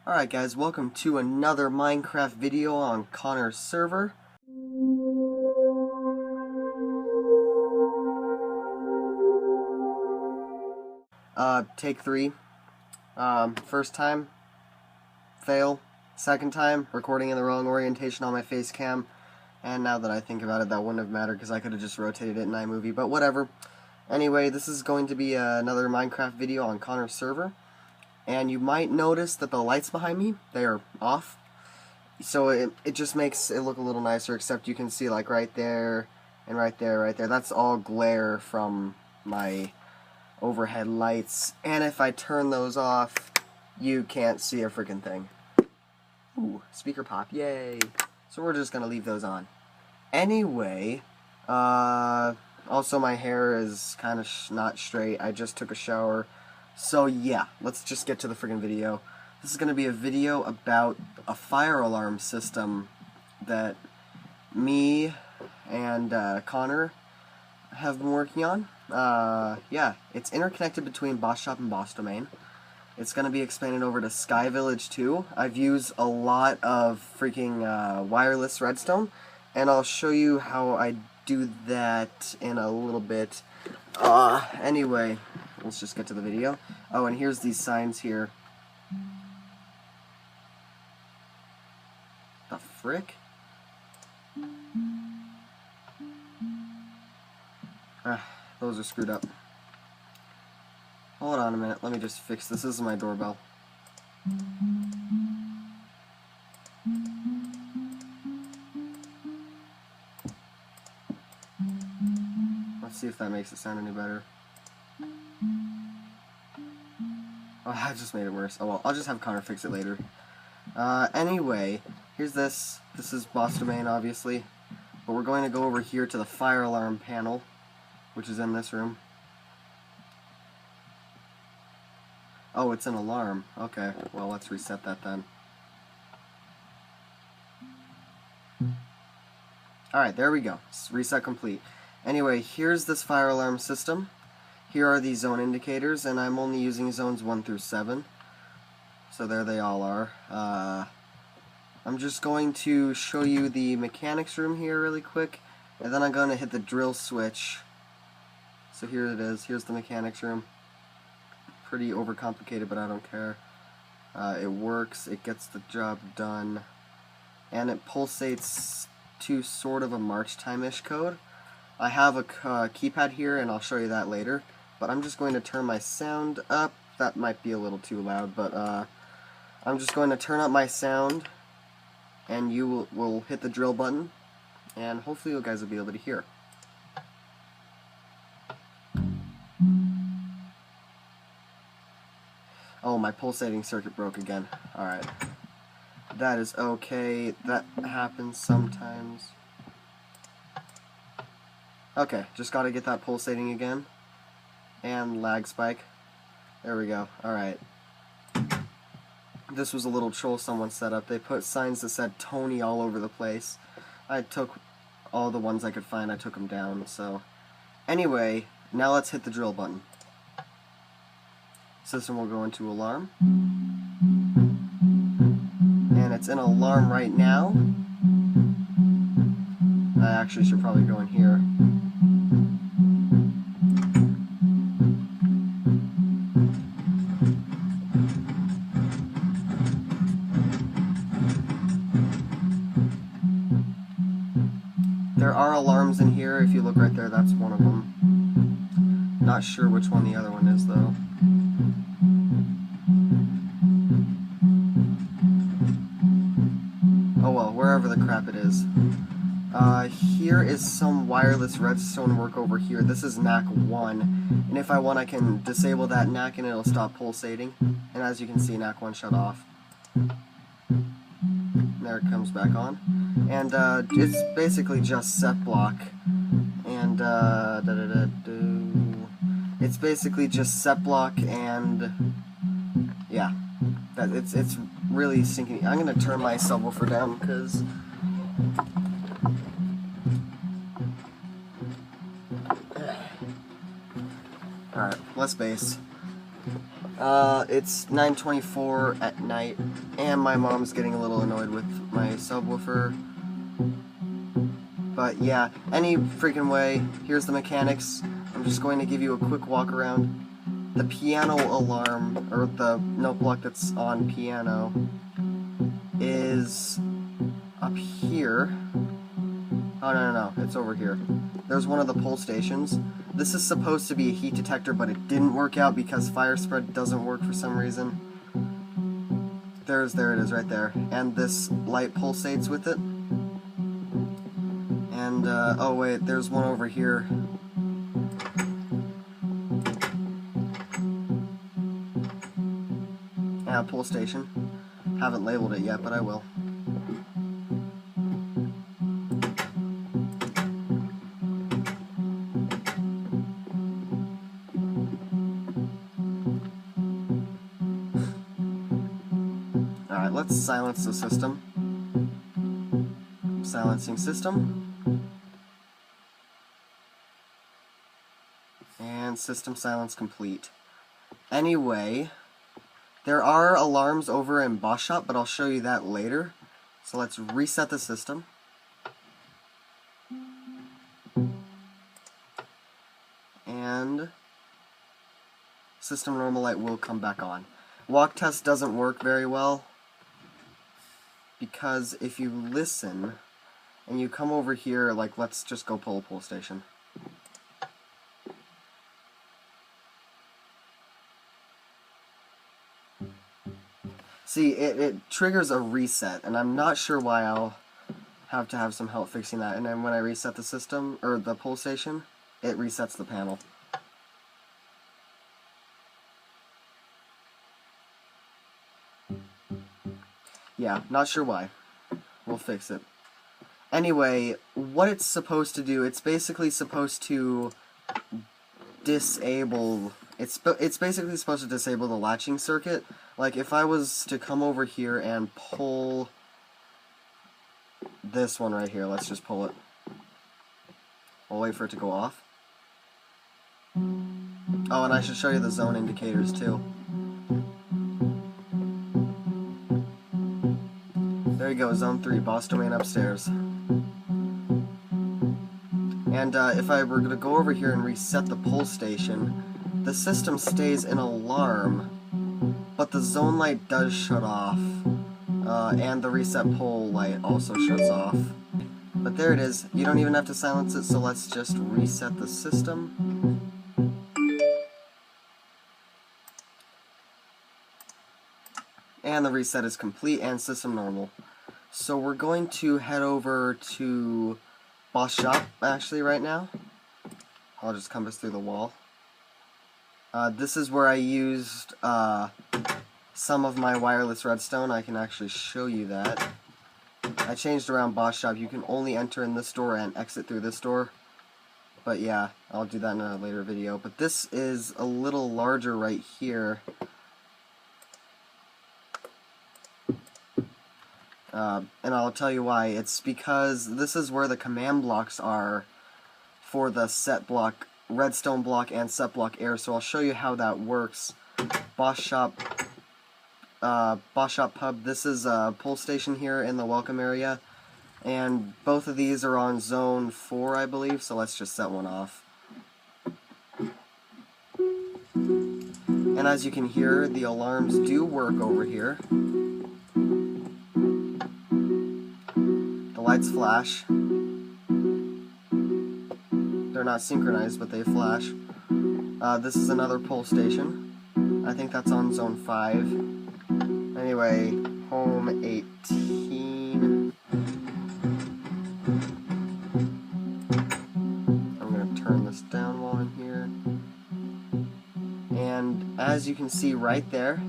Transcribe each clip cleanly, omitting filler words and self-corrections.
Alright guys, welcome to another Minecraft video on Connor's server. Take 3. First time, fail. Second time, recording in the wrong orientation on my face cam. And now that I think about it, that wouldn't have mattered because I could have just rotated it in iMovie, but whatever. Anyway, this is going to be another Minecraft video on Connor's server. And you might notice that the lights behind me, they are off. So it just makes it look a little nicer, except you can see like right there and right there. That's all glare from my overhead lights. And if I turn those off, you can't see a freaking thing. Ooh, speaker pop, yay. So we're just going to leave those on. Anyway, also my hair is kind of not straight. I just took a shower. So yeah, let's just get to the friggin' video. This is going to be a video about a fire alarm system that me and Connor have been working on. Yeah, it's interconnected between BossShop and BossDomain. It's going to be expanded over to Sky Village 2. I've used a lot of freaking wireless redstone, and I'll show you how I do that in a little bit. Anyway, let's just get to the video. Oh, and here's these signs here. The frick? Those are screwed up. Hold on a minute, let me just fix this. This is my doorbell. Let's see if that makes it sound any better. Oh, I just made it worse. Oh well, I'll just have Connor fix it later. Anyway, here's this. This is BossDomain, obviously. But we're going to go over here to the fire alarm panel, which is in this room. Oh, it's an alarm. Okay, well, let's reset that then. Alright, there we go. Reset complete. Anyway, here's this fire alarm system. Here are the zone indicators, and I'm only using zones 1 through 7. So there they all are. I'm just going to show you the mechanics room here really quick, and then I'm going to hit the drill switch. So here it is. Here's the mechanics room. Pretty overcomplicated, but I don't care. It works. It gets the job done. And it pulsates to sort of a March time-ish code. I have a keypad here, and I'll show you that later. But I'm just going to turn my sound up. That might be a little too loud, but I'm just going to turn up my sound, and you will hit the drill button, and hopefully you guys will be able to hear. Oh, my pulsating circuit broke again. Alright. That is okay. That happens sometimes. Okay, just gotta get that pulsating again. And lag spike. There we go. Alright. This was a little troll someone set up. They put signs that said Tony all over the place. I took all the ones I could find. I took them down, so... Anyway, now let's hit the drill button. System will go into alarm. And it's in alarm right now. I actually should probably go in here. There are alarms in here. If you look right there, that's one of them. Not sure which one the other one is, though. Oh well, wherever the crap it is. Here is some wireless redstone work over here. This is NAC 1, and if I want I can disable that NAC and it'll stop pulsating. And as you can see, NAC 1 shut off. There it comes back on. And it's basically just set block. And it's basically just set block, and yeah. It's really sinking. I'm gonna turn my subwoofer down because alright, less bass. It's 9:24 at night, and my mom's getting a little annoyed with my subwoofer. But yeah, any freaking way, here's the mechanics. I'm just going to give you a quick walk around. The piano alarm, or the note block that's on piano, is up here. Oh, no, it's over here. There's one of the pull stations. This is supposed to be a heat detector, but it didn't work out because fire spread doesn't work for some reason. There it is right there. And this light pulsates with it. And, oh wait, there's one over here. Yeah, pull station. Haven't labeled it yet, but I will. Alright, let's silence the system. Silencing system. And system silence complete. Anyway, there are alarms over in BossShop, but I'll show you that later. So let's reset the system. And system normal light will come back on. Walk test doesn't work very well, because if you listen and you come over here, like, let's just go pull a pull station. See, it triggers a reset, and I'm not sure why. I'll have to have some help fixing that. And then when I reset the system, or the pull station, it resets the panel. Yeah, not sure why. We'll fix it. Anyway, what it's supposed to do, it's basically supposed to disable... It's basically supposed to disable the latching circuit. Like, if I was to come over here and pull this one right here, let's just pull it. I'll wait for it to go off. Oh, and I should show you the zone indicators, too. There you go, Zone 3, BossDomain upstairs. And if I were to go over here and reset the pull station, the system stays in alarm, but the zone light does shut off, and the reset pull light also shuts off. But there it is. You don't even have to silence it, so let's just reset the system. And the reset is complete and system normal. So we're going to head over to BossShop, actually, right now. I'll just compass through the wall. This is where I used some of my wireless redstone. I can actually show you that. I changed around BossShop. You can only enter in this door and exit through this door. But yeah, I'll do that in a later video. But this is a little larger right here. And I'll tell you why. It's because this is where the command blocks are for the set block, redstone block, and set block air. So I'll show you how that works. BossShop Pub. This is a pull station here in the welcome area, and both of these are on zone 4, I believe. So let's just set one off. And as you can hear, the alarms do work over here. The lights flash. They're not synchronized, but they flash. This is another pull station. I think that's on zone 5. Anyway, home 18. I'm going to turn this down while I'm here. And as you can see right there,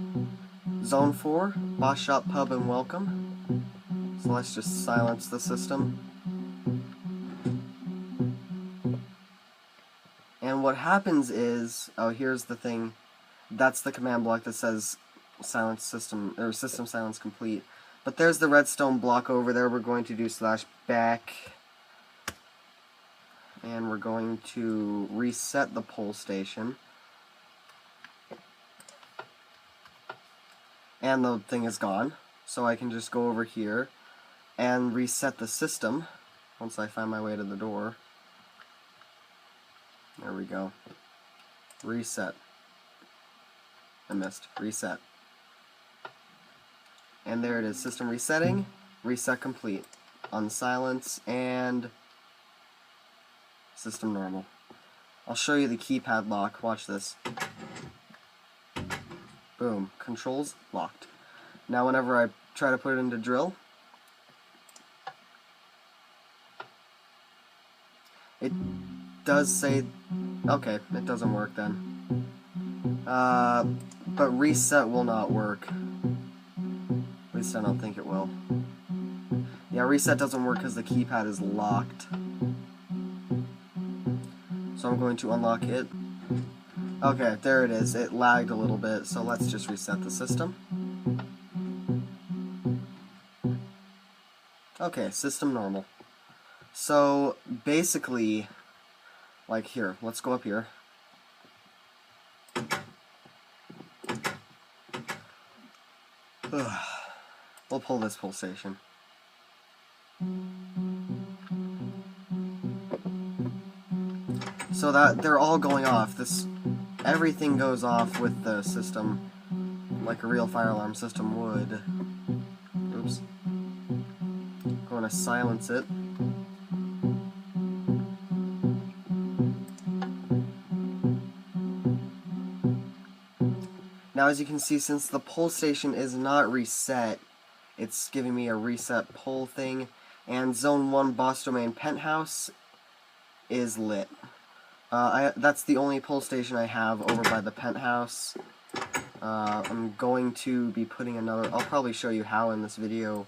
zone 4, BossShop Pub and Welcome. So let's just silence the system. And what happens is, oh, here's the thing. That's the command block that says silence system, or system silence complete. But there's the redstone block over there. We're going to do /back. And we're going to reset the pull station. and the thing is gone. So I can just go over here and reset the system once I find my way to the door. There we go. Reset. I missed. Reset. And there it is. System resetting. Reset complete. Unsilence and system normal. I'll show you the keypad lock. Watch this. Boom. Controls locked. Now whenever I try to put it into drill, it does say, okay, it doesn't work then. But reset will not work. At least I don't think it will. Yeah, reset doesn't work because the keypad is locked. So I'm going to unlock it. Okay, there it is. It lagged a little bit, so let's just reset the system. Okay, system normal. So, basically, like here, let's go up here. We'll pull this pull station. So that they're all going off. Everything goes off with the system, like a real fire alarm system would. Oops. Going to silence it. Now, as you can see, since the pull station is not reset, it's giving me a reset pull thing, and Zone 1 BossDomain Penthouse is lit. That's the only pull station I have over by the penthouse. I'm going to be putting another, I'll probably show you how in this video,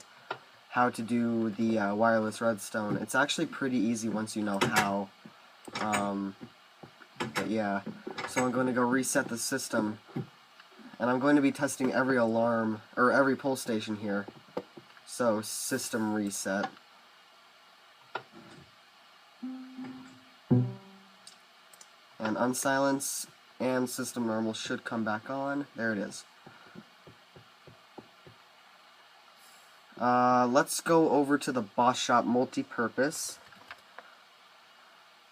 how to do the wireless redstone. It's actually pretty easy once you know how. But yeah, so I'm going to go reset the system, and I'm going to be testing every alarm, or every pull station here. So, system reset. And unsilence and system normal should come back on. There it is. Let's go over to the BossShop multi-purpose.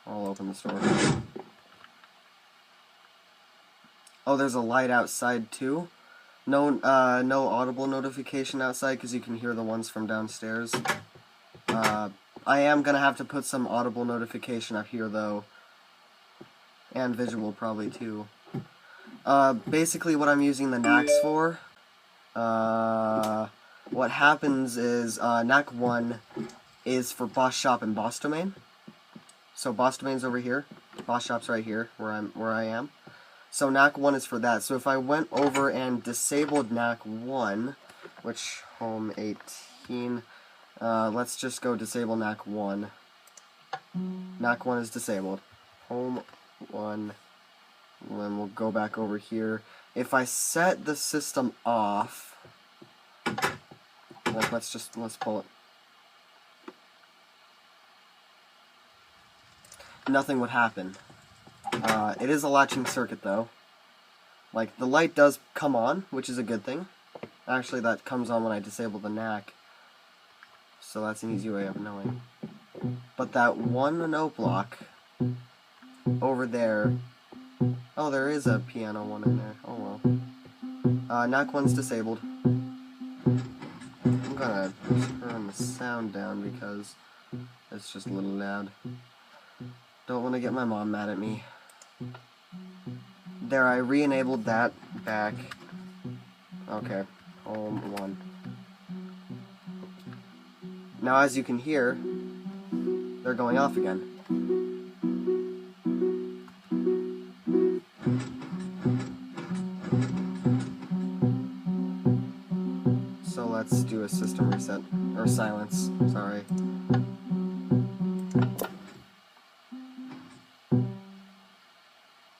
I'll open this door. Oh, there's a light outside too. No audible notification outside because you can hear the ones from downstairs. I am gonna have to put some audible notification up here though, and visual probably too. Basically, what I'm using the NACs for. What happens is NAC 1 is for BossShop and BossDomain. So BossDomain's over here, BossShop's right here where I am. So NAC 1 is for that. So if I went over and disabled NAC 1, which home 18, let's just go disable NAC 1. NAC 1 is disabled. Home 1, and then we'll go back over here. If I set the system off, let's pull it. Nothing would happen. It is a latching circuit though. Like, the light does come on, which is a good thing. Actually, that comes on when I disable the NAC. So that's an easy way of knowing. But that one note block over there. Oh, there is a piano one in there. Oh well. NAC 1's disabled. I'm gonna turn the sound down because it's just a little loud. Don't want to get my mom mad at me. There, I re-enabled that back. Okay, home 1. Now, as you can hear, they're going off again. So let's do a system reset, or silence, sorry.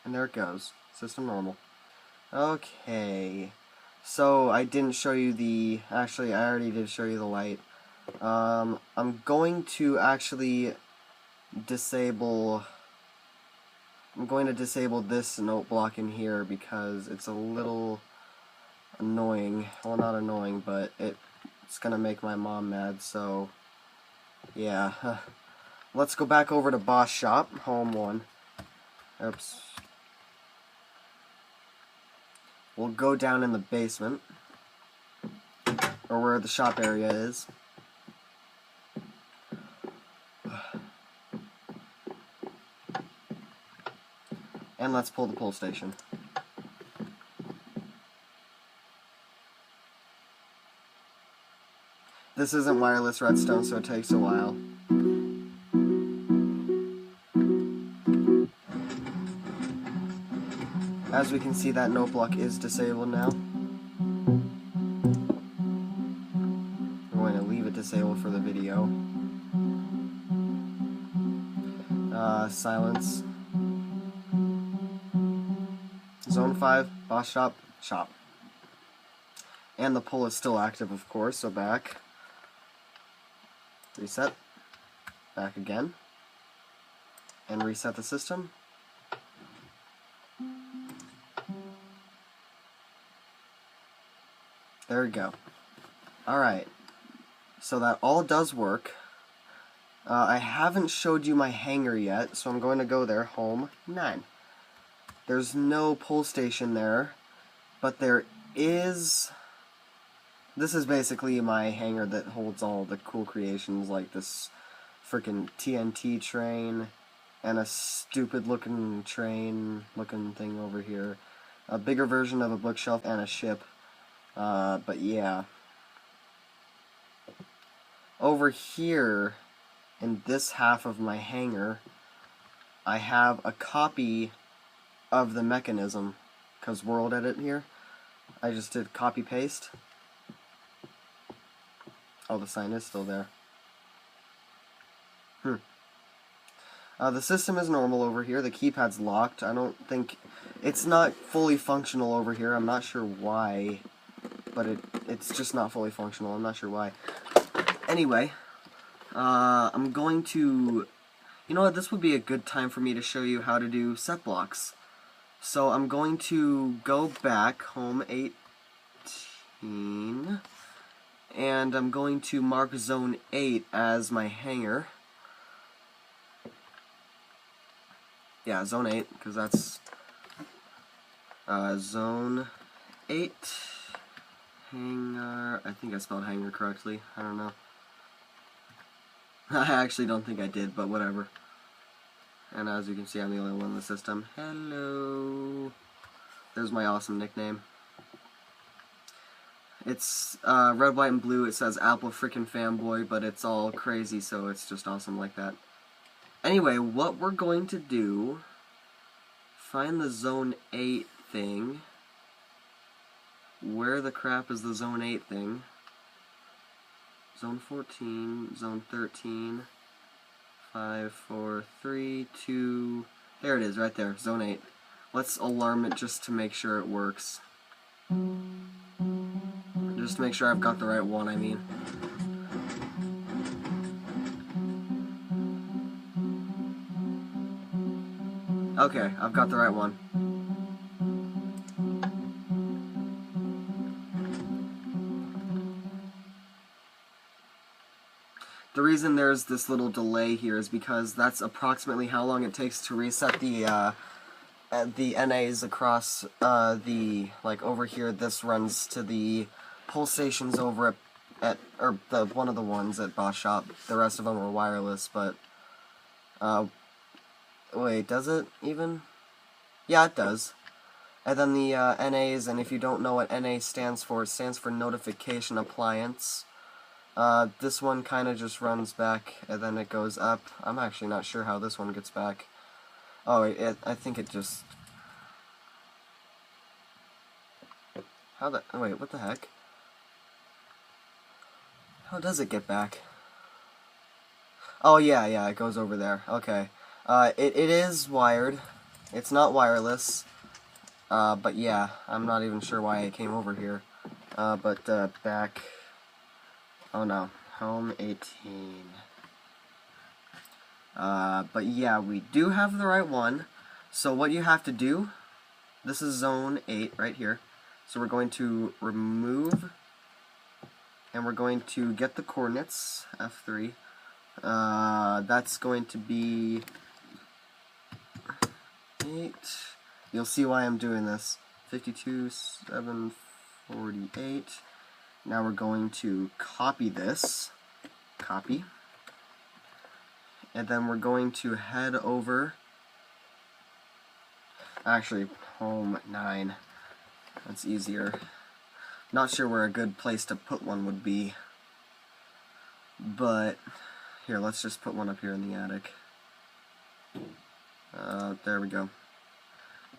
And there it goes. System normal. Okay. So, I didn't show you the... Actually, I already did show you the light. I'm going to actually disable... I'm going to disable this note block in here because it's a little... annoying. Well, not annoying, but it's gonna make my mom mad, so yeah. Let's go back over to Boss Shop, home one. Oops. We'll go down in the basement, or where the shop area is. And let's pull the pull station. This isn't wireless redstone, so it takes a while. As we can see, that note block is disabled now. We're going to leave it disabled for the video. Silence. Zone 5, Boss Shop, shop. And the pull is still active, of course, so back. Reset. Back again. And reset the system. There we go. Alright. So that all does work. I haven't showed you my hangar yet, so I'm going to go there. Home 9. There's no pull station there, but there is... This is basically my hangar that holds all the cool creations, like this freaking TNT train, and a stupid looking train looking thing over here. A bigger version of a bookshelf and a ship. But yeah. Over here, in this half of my hangar, I have a copy of the mechanism, because World Edit here. I just did copy paste. Oh, the sign is still there. The system is normal over here. The keypad's locked. I don't think... It's not fully functional over here. I'm not sure why. But it's just not fully functional. I'm not sure why. Anyway, I'm going to... You know what? This would be a good time for me to show you how to do set blocks. So I'm going to go back, home 18... And I'm going to mark Zone 8 as my hangar. Yeah, Zone 8, because that's Zone 8 hangar. I think I spelled hangar correctly. I don't know. I actually don't think I did, but whatever. And as you can see, I'm the only one in the system. Hello. There's my awesome nickname. It's red, white, and blue. It says Apple frickin' fanboy, but it's all crazy, so it's just awesome like that. Anyway, what we're going to do, find the Zone 8 thing. Where the crap is the Zone 8 thing? Zone 14, Zone 13, 5, 4, 3, 2... There it is, right there, Zone 8. Let's alarm it just to make sure it works. Just to make sure I've got the right one, I mean. Okay, I've got the right one. The reason there's this little delay here is because that's approximately how long it takes to reset the NAs across like over here. This runs to the pull stations over or one of the ones at Boss Shop. The rest of them are wireless, but wait, does it even? Yeah, it does. And then the NAs, and if you don't know what NA stands for, it stands for Notification Appliance. This one kind of just runs back, and then it goes up. I'm actually not sure how this one gets back. Oh, I think it just... wait, what the heck? How does it get back? Oh, yeah, it goes over there. Okay. It is wired. It's not wireless. But yeah, I'm not even sure why I came over here. But back... Oh no, home 18. But yeah, we do have the right one. So what you have to do, this is Zone 8 right here. So we're going to remove, and we're going to get the coordinates, F3. That's going to be 8. You'll see why I'm doing this. 52, 748. Now we're going to copy this. Copy. And then we're going to head over. Actually, home 9. That's easier. Not sure where a good place to put one would be. But, here, let's just put one up here in the attic. There we go.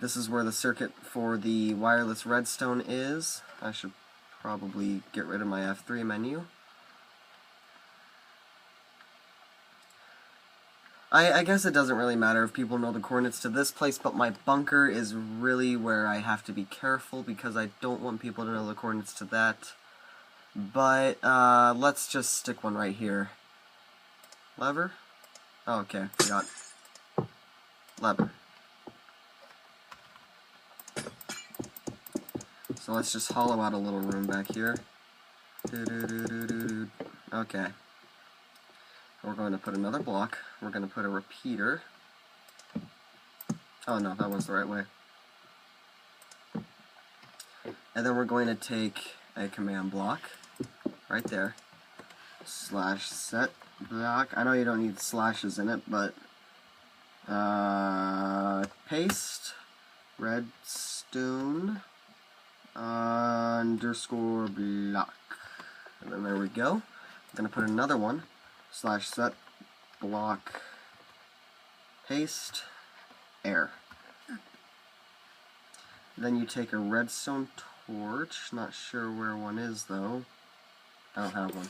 This is where the circuit for the wireless redstone is. I should probably get rid of my F3 menu. I guess it doesn't really matter if people know the coordinates to this place, but my bunker is really where I have to be careful because I don't want people to know the coordinates to that. But, let's just stick one right here. Lever? Oh, okay, forgot. Lever. So let's just hollow out a little room back here. Okay. We're going to put another block. We're going to put a repeater. Oh no, that was the right way. And then we're going to take a command block right there. /set block. I know you don't need slashes in it, but paste redstone underscore block. And then there we go. I'm going to put another one. /set block paste air. Then you take a redstone torch. Not sure where one is though. I don't have one.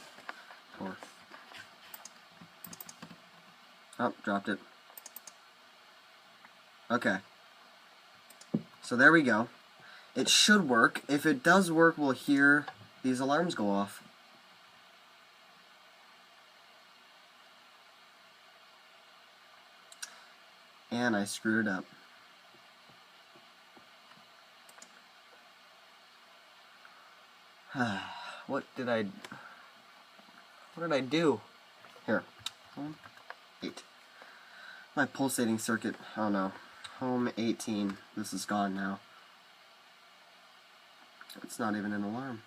Or oh, dropped it. Okay. So there we go. It should work. If it does work, we'll hear these alarms go off. And I screwed up. What did I do? Here. Home 8. My pulsating circuit. Oh no. Home 18. This is gone now. It's not even an alarm.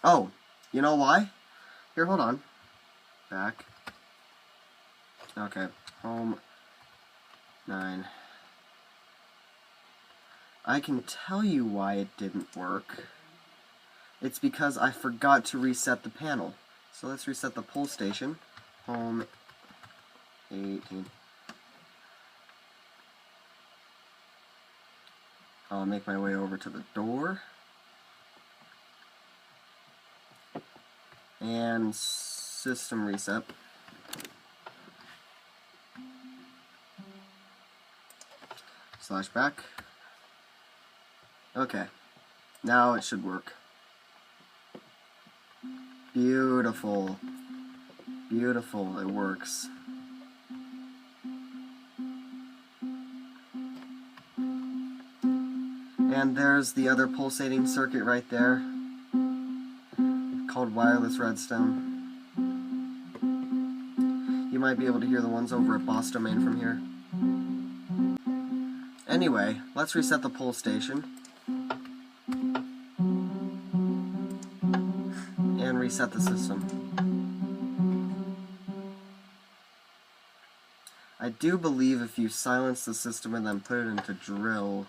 Oh, you know why? Here, hold on. Back. Okay. Home 9. I can tell you why it didn't work. It's because I forgot to reset the panel. So let's reset the pull station. Home 18. I'll make my way over to the door. And system reset. /back. Okay. Now it should work. Beautiful. Beautiful. It works. And there's the other pulsating circuit right there, called wireless redstone. You might be able to hear the ones over at BossDomain from here. Anyway, let's reset the pull station. And reset the system. I do believe if you silence the system and then put it into drill,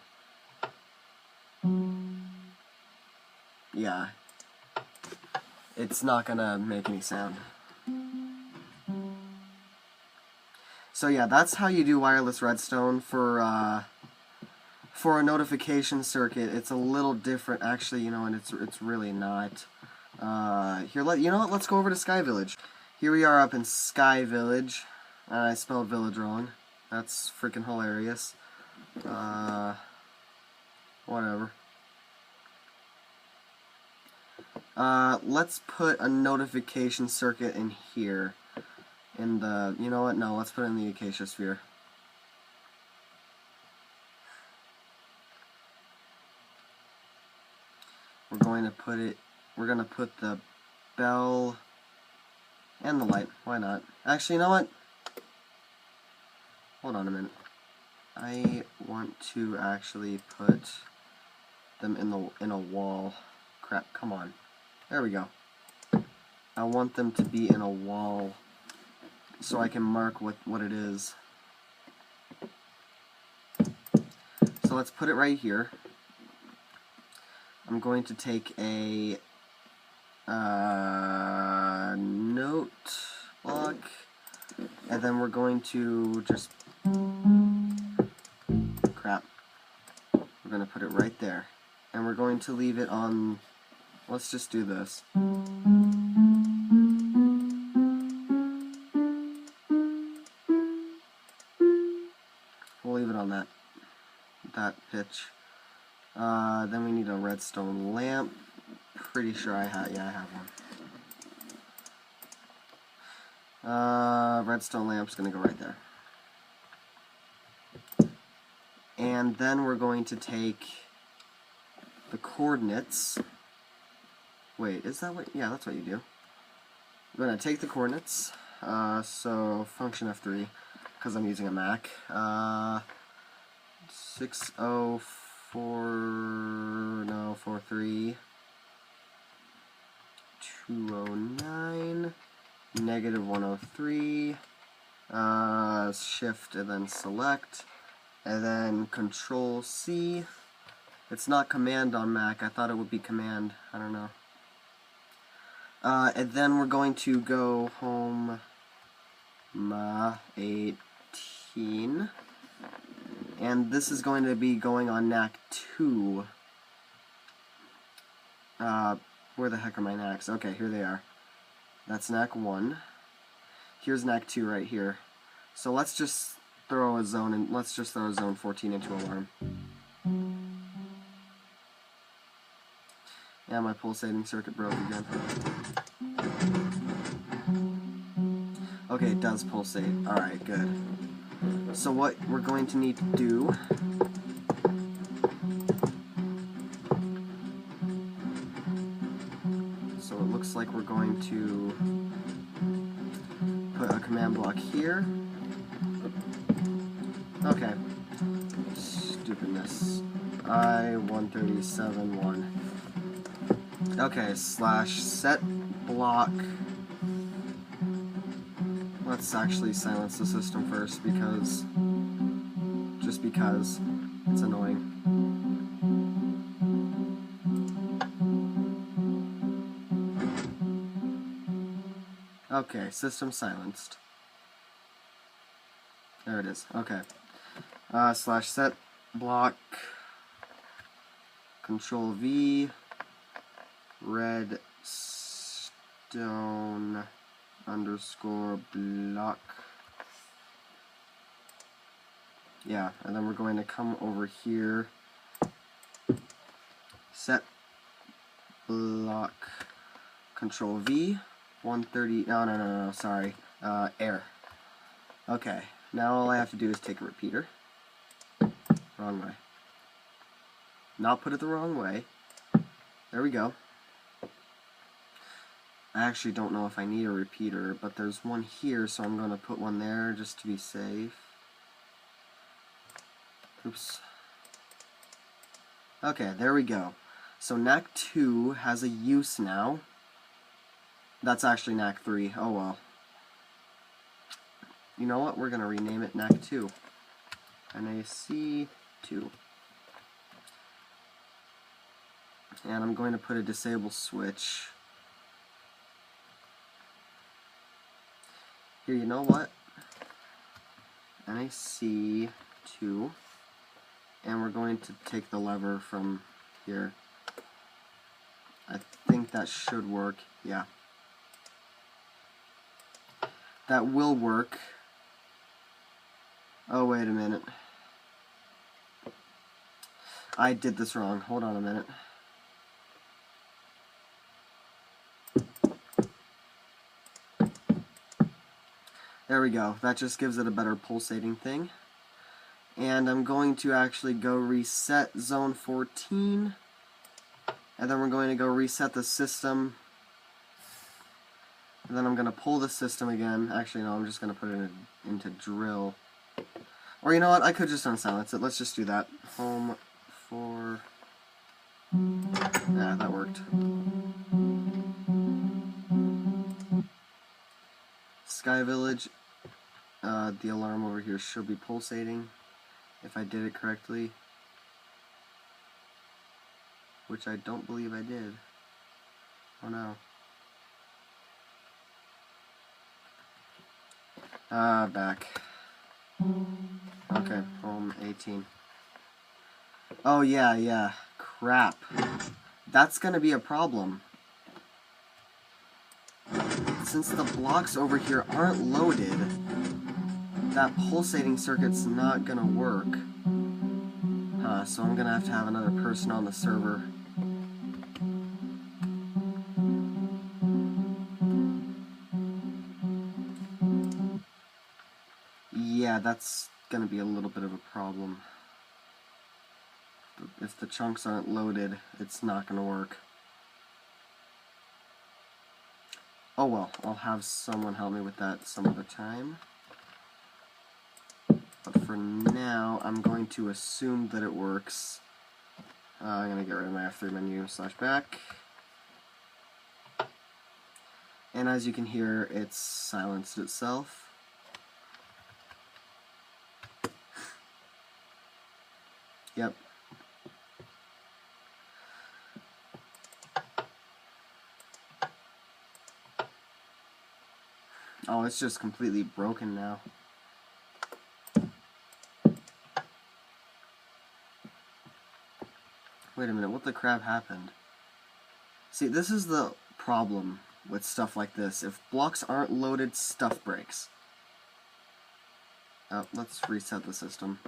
yeah, it's not gonna make any sound. So yeah, that's how you do wireless redstone for a notification circuit. It's a little different, actually, you know, and it's really not. Here, you know what? Let's go over to Sky Village. Here we are up in Sky Village. I spelled village wrong. That's freaking hilarious. Whatever. Let's put a notification circuit in here. In the, you know what? No, let's put it in the Acacia Sphere. we're going to put the bell and the light. Why not? Actually, you know what? Hold on a minute. I want to actually put them in a wall. Crap, come on. There we go. I want them to be in a wall so I can mark what it is. So let's put it right here. I'm going to take a note block, and then we're going to just we're going to put it right there, and we're going to leave it on. Let's just do this. We'll leave it on that pitch. Then we need a redstone lamp. Pretty sure I have one. Redstone lamp's gonna go right there. And then we're going to take the coordinates. Wait, is that what? Yeah, that's what you do. We're gonna take the coordinates. So function F3, because I'm using a Mac. 43 209 -103. Shift and then select, and then Control C. It's not Command on Mac. I thought it would be Command. I don't know. And then we're going to go home 18. And this is going to be going on NAC 2. Where the heck are my NACs? Okay, here they are. That's NAC 1. Here's NAC 2 right here. So let's just throw a zone, and let's just throw a zone 14 into alarm. Yeah, my pulsating circuit broke again. Okay, it does pulsate. Alright, good. So what we're going to need to do so it looks like we're going to put a command block here. Okay. Stupidness. I-137-1. Okay, /set block. Let's actually silence the system first because it's annoying. Okay, system silenced. There it is. Okay. /set block. Control V. Redstone _block. Yeah, and then we're going to come over here. Set block. Control V. 130. No, sorry. Air. Okay. Now all I have to do is take a repeater. Wrong way. Not put it the wrong way. There we go. I actually don't know if I need a repeater, but there's one here, so I'm going to put one there just to be safe. Oops. Okay, there we go. So NAC 2 has a use now. That's actually NAC 3. Oh well. You know what? We're going to rename it NAC 2. NAC 2. And I'm going to put a disable switch. Here, you know what? NAC 2. And we're going to take the lever from here. I think that should work. Yeah. That will work. Oh, wait a minute. I did this wrong. Hold on a minute. There we go. That just gives it a better pulsating thing. And I'm going to actually go reset zone 14. And then we're going to go reset the system. And then I'm going to pull the system again. Actually, no, I'm just going to put it into drill. Or you know what, I could just unsilence it. Let's just do that. Home for... Yeah, that worked. Sky Village. The alarm over here should be pulsating, if I did it correctly. Which I don't believe I did. Oh no. Back. Okay, home 18. Oh yeah. Crap. That's gonna be a problem. Since the blocks over here aren't loaded, that pulsating circuit's not gonna work. So I'm gonna have to have another person on the server. Yeah, that's gonna be a little bit of a problem. If the chunks aren't loaded, it's not gonna work. Oh well, I'll have someone help me with that some other time. But for now, I'm going to assume that it works. I'm going to get rid of my F3 menu / back. And as you can hear, it's silenced itself. Yep. Oh, it's just completely broken now. Wait a minute, what the crap happened? See, this is the problem with stuff like this. If blocks aren't loaded, stuff breaks. Oh, let's reset the system.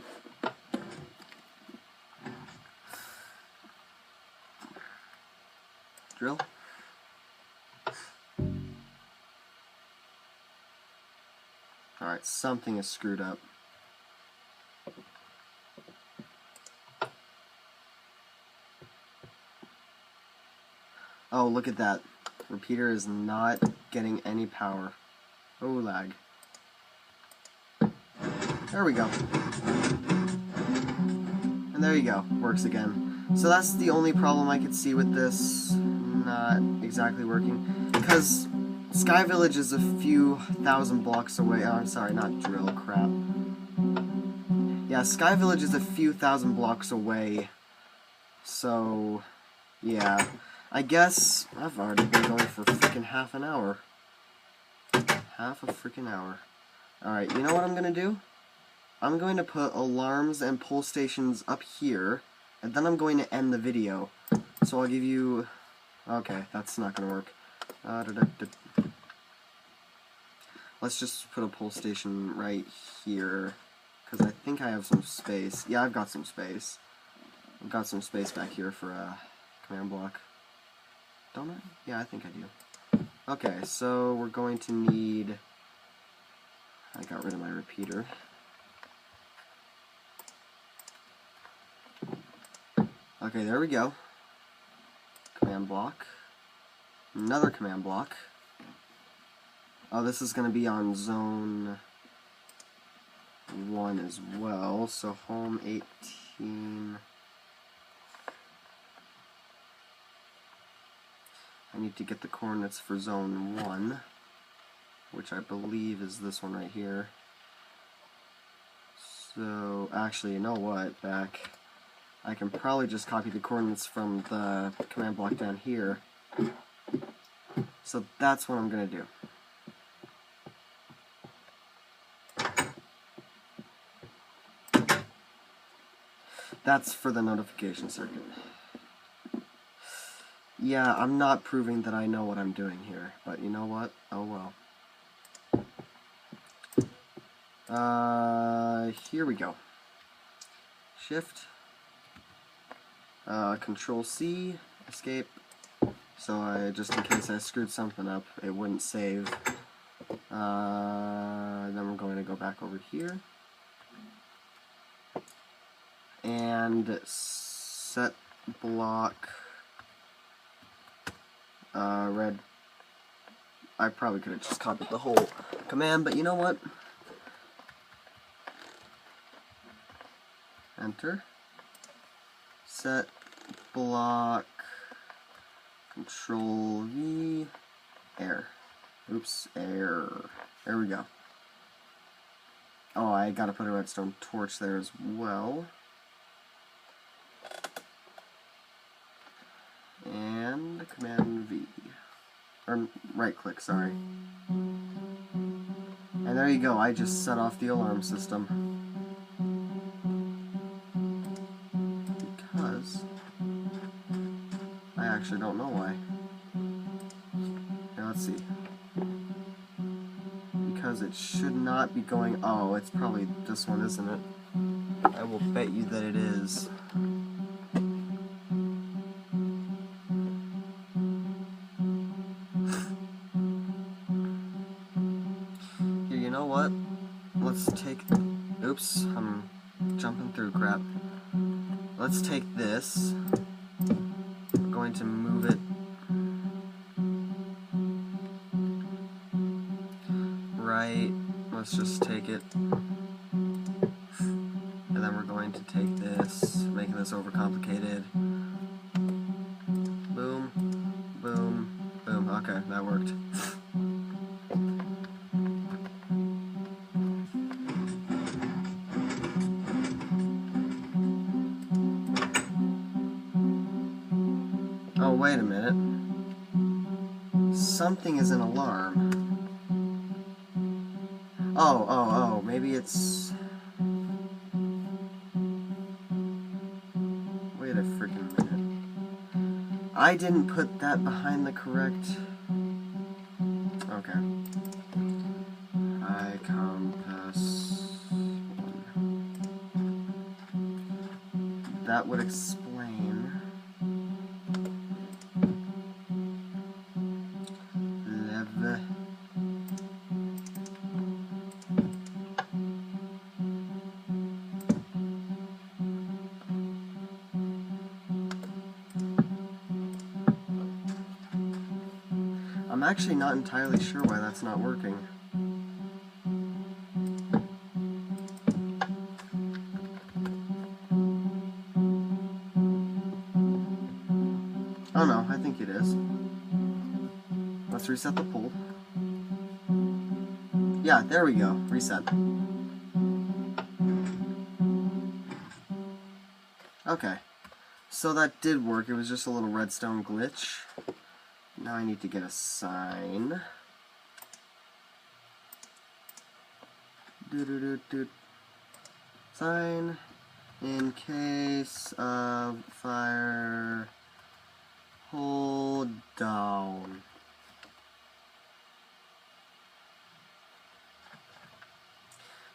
Drill. Alright, something is screwed up. Oh, look at that. Repeater is not getting any power. Oh, lag. There we go. And there you go. Works again. So that's the only problem I could see with this not exactly working. Because Sky Village is a few thousand blocks away. Oh, I'm sorry, not drill, crap. Yeah, Sky Village is a few thousand blocks away. So, yeah. I guess I've already been going for freaking half an hour. Half a freaking hour. Alright, you know what I'm going to do? I'm going to put alarms and pull stations up here, and then I'm going to end the video. So I'll give you... Okay, that's not going to work. Let's just put a pull station right here, because I think I have some space. Yeah, I've got some space. I've got some space back here for a command block. Don't I? Yeah, I think I do. Okay, so we're going to need... I got rid of my repeater. Okay, there we go. Command block. Another command block. Oh, this is going to be on zone 1 as well, so home 18... I need to get the coordinates for zone 1, which I believe is this one right here. So, actually, you know what, back. I can probably just copy the coordinates from the command block down here. So that's what I'm going to do. That's for the notification circuit. Yeah, I'm not proving that I know what I'm doing here, but you know what? Oh well. Here we go. Shift. Control C, escape. So just in case I screwed something up, it wouldn't save. Then we're going to go back over here. And set block red. I probably could have just copied the whole command, but you know what? Enter. Set block. Control V. Error. Oops, error. There we go. Oh, I gotta put a redstone torch there as well. And Command V. Or right click, sorry. And there you go, I just set off the alarm system. Because I actually don't know why. Now let's see. Because it should not be going... Oh, it's probably this one, isn't it? I will bet you that it is. Here, you know what? Let's take... Oops, I'm jumping through crap. Let's take this. We're going to move it right. Let's just take it. And then we're going to take this, making this overcomplicated. Boom, boom, boom. Okay, that worked. Oh, wait a minute. Something is an alarm. Oh, maybe it's... Wait a freaking minute. I didn't put that behind the correct... Okay. I compass 1. That would explain... I'm actually not entirely sure why that's not working. Oh no, I think it is. Let's reset the pool. Yeah, there we go. Reset. Okay. So that did work. It was just a little redstone glitch. Now I need to get a sign. Sign in case of fire. Hold down.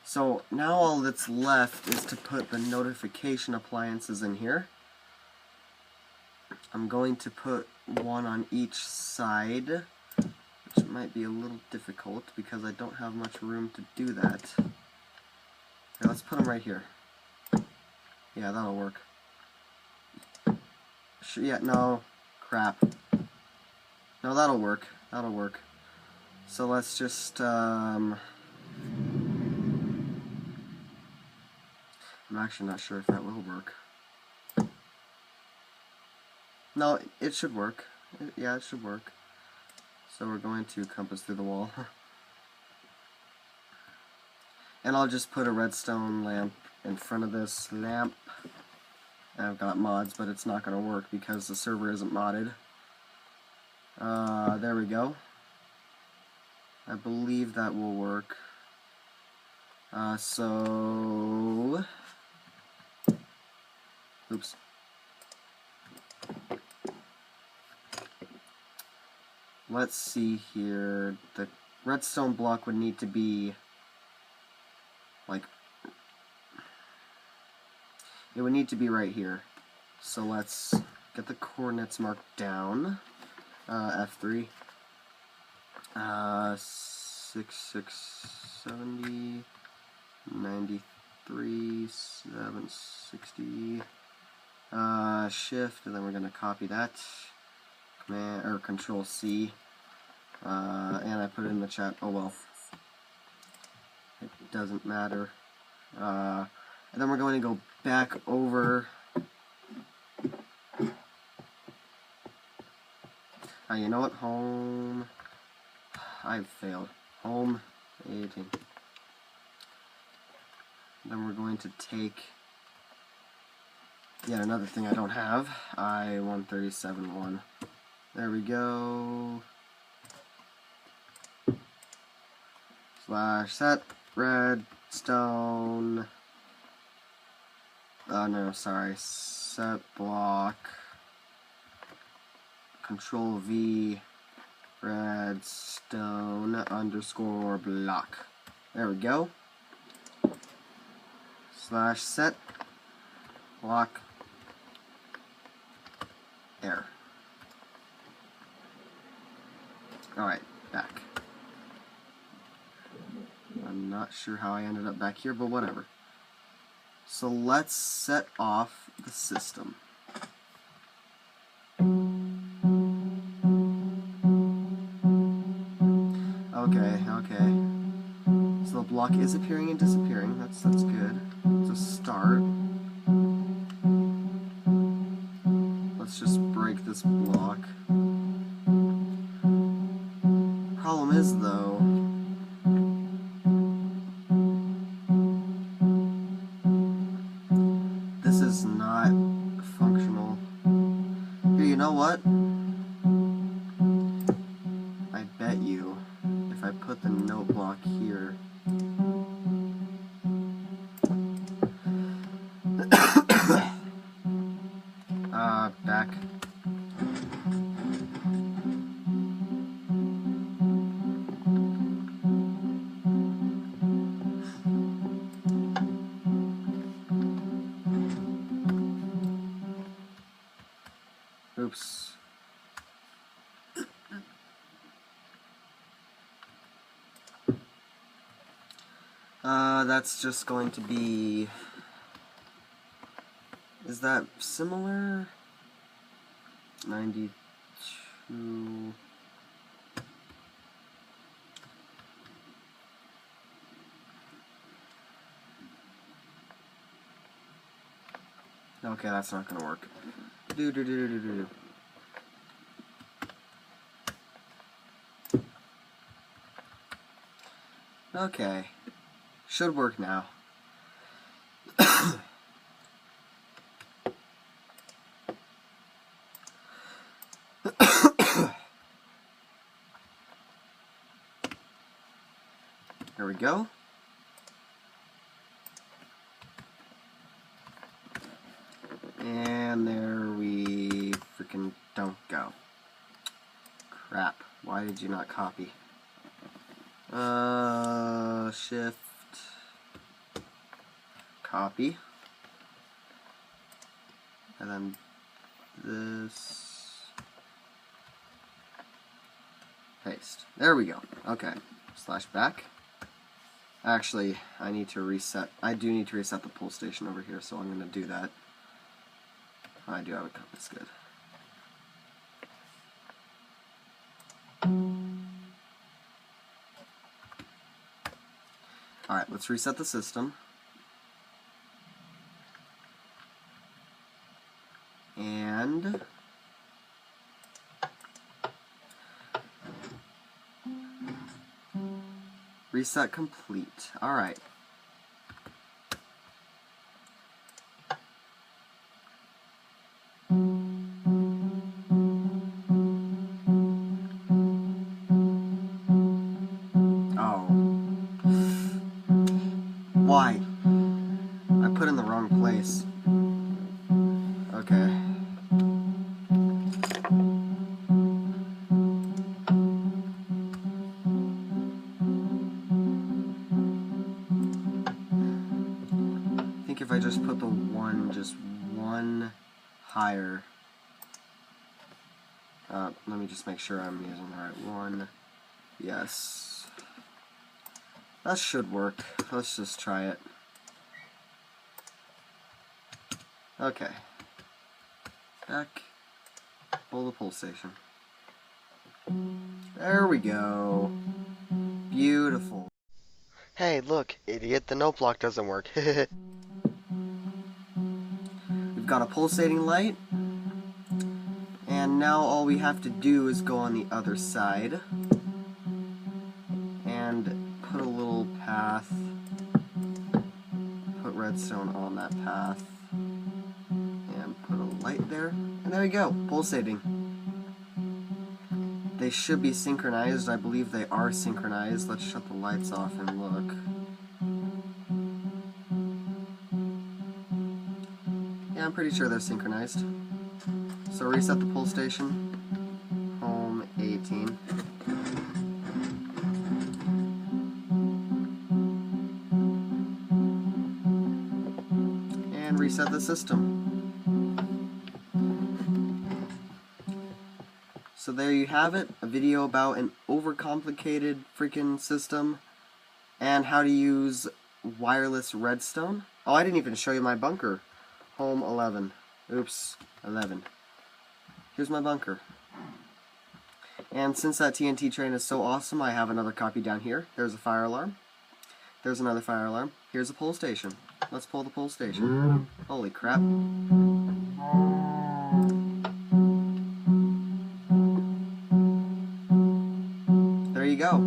So now all that's left is to put the notification appliances in here. I'm going to put one on each side, which might be a little difficult because I don't have much room to do that. Okay, let's put them right here. Yeah, that'll work. Yeah, no, crap. No, that'll work. That'll work. So let's just, I'm actually not sure if that will work. No, it should work. Yeah, it should work. So we're going to compass through the wall. And I'll just put a redstone lamp in front of this lamp. I've got mods, but it's not going to work because the server isn't modded. There we go. I believe that will work. So... Oops. Let's see here. The redstone block would need to be like... It would need to be right here. So let's get the coordinates marked down. F3. 6670 93 760 shift, and then we're going to copy that. Command or Control C, and I put it in the chat. Oh well, it doesn't matter. And then we're going to go back over. You know what? Home. I've failed. Home 18. Then we're going to take yet another thing I don't have. I-137.1. There we go. /set redstone. No, sorry. Set block. Control V. Redstone underscore block. There we go. /set block error. Alright, back. I'm not sure how I ended up back here, but whatever. So let's set off the system. Okay. So the block is appearing and disappearing. That's good. It's a start. Let's just break this block. Problem is, though, this is not functional. Here, you know what? I bet you, if I put the note block here, back. Oops. That's just going to be... Is that similar? 92... Okay, that's not gonna work. Okay. Should work now. There we go. And there we freaking don't go. Crap. Why did you not copy? Shift. Copy. And then this. Paste. There we go. Okay. /back. Actually, I need to reset. I do need to reset the pull station over here, so I'm going to do that. I do have a compass. Good. Alright, let's reset the system. And reset complete. Alright. Why? I put in the wrong place. Okay. I think if I just put the just one higher. Let me just make sure I'm using the right one. Yes. That should work. Let's just try it. Okay. Back. Pull the pull station. There we go. Beautiful. Hey, look, idiot, the note block doesn't work. We've got a pulsating light, and now all we have to do is go on the other side and put a little path, put redstone on that path, and put a light there, and there we go, pulsating. They should be synchronized. I believe they are synchronized. Let's shut the lights off and look. Yeah, I'm pretty sure they're synchronized. So reset the pull station. Home 18. And reset the system. So there you have it, a video about an overcomplicated freaking system and how to use wireless redstone. Oh, I didn't even show you my bunker. Home 11. Oops, 11. Here's my bunker. And since that TNT train is so awesome, I have another copy down here. There's a fire alarm. There's another fire alarm. Here's a pull station. Let's pull the pull station. Holy crap. There you go.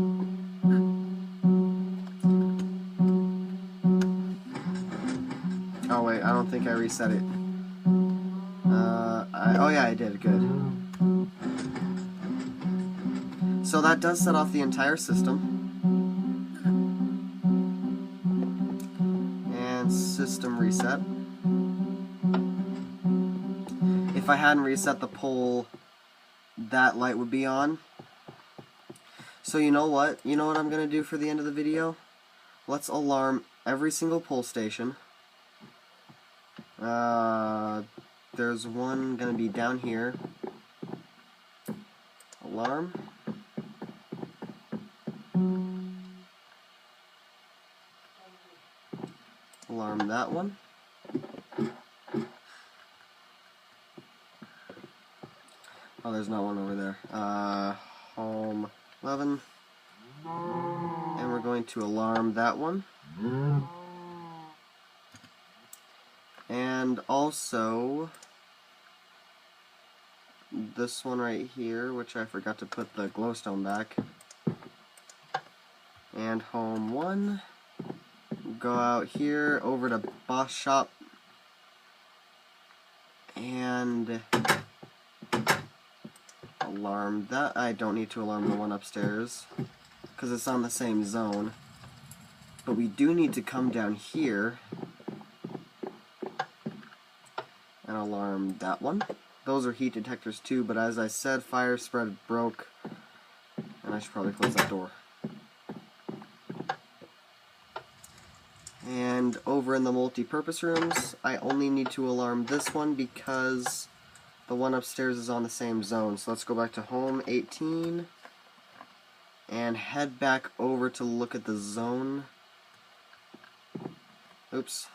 Oh wait, I don't think I reset it. Oh yeah, I did. Good. So that does set off the entire system. And system reset. If I hadn't reset the pole, that light would be on. So you know what? You know what I'm going to do for the end of the video? Let's alarm every single pole station. There's one going to be down here. Alarm. Alarm that one. Oh, there's not one over there. Home 11. And we're going to alarm that one. And also this one right here, which I forgot to put the glowstone back. And home 1. Go out here over to BossShop and alarm that. I don't need to alarm the one upstairs because it's on the same zone. But we do need to come down here and alarm that one. Those are heat detectors too, but as I said, fire spread broke, and I should probably close that door. And over in the multi-purpose rooms, I only need to alarm this one because the one upstairs is on the same zone. So let's go back to home 18 and head back over to look at the zone. Oops.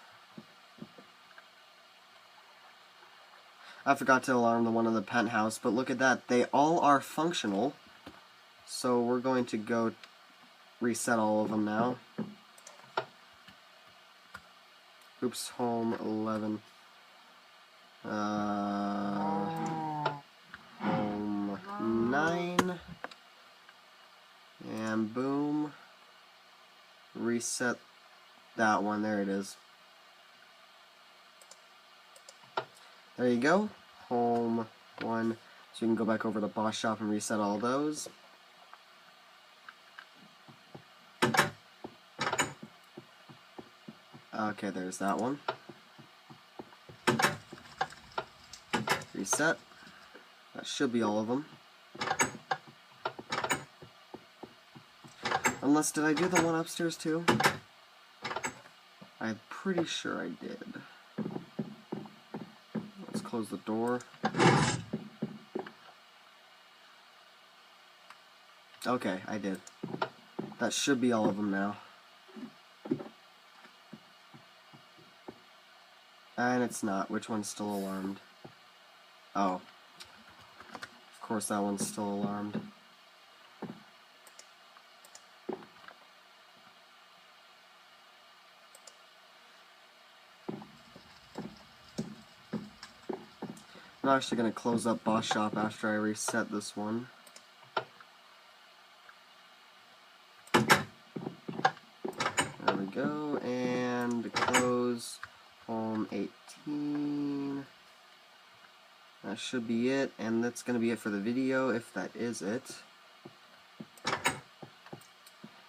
I forgot to alarm the one in the penthouse, but look at that. They all are functional. So we're going to go reset all of them now. Oops, home 11. Home 9. And boom. Reset that one. There it is. There you go. Home 1. So you can go back over to BossShop and reset all those. Okay, there's that one. Reset. That should be all of them. Unless, did I do the one upstairs too? I'm pretty sure I did. Let's close the door. Okay, I did. That should be all of them now. And it's not. Which one's still alarmed? Oh. Of course that one's still alarmed. I'm actually going to close up BossShop after I reset this one. There we go, and close home 18. That should be it, and that's going to be it for the video, if that is it.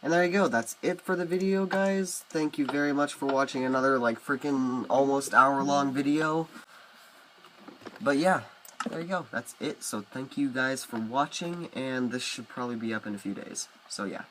And there you go, that's it for the video, guys. Thank you very much for watching another, like, freaking almost hour-long video. But yeah, there you go, that's it. So thank you guys for watching, and this should probably be up in a few days. So yeah.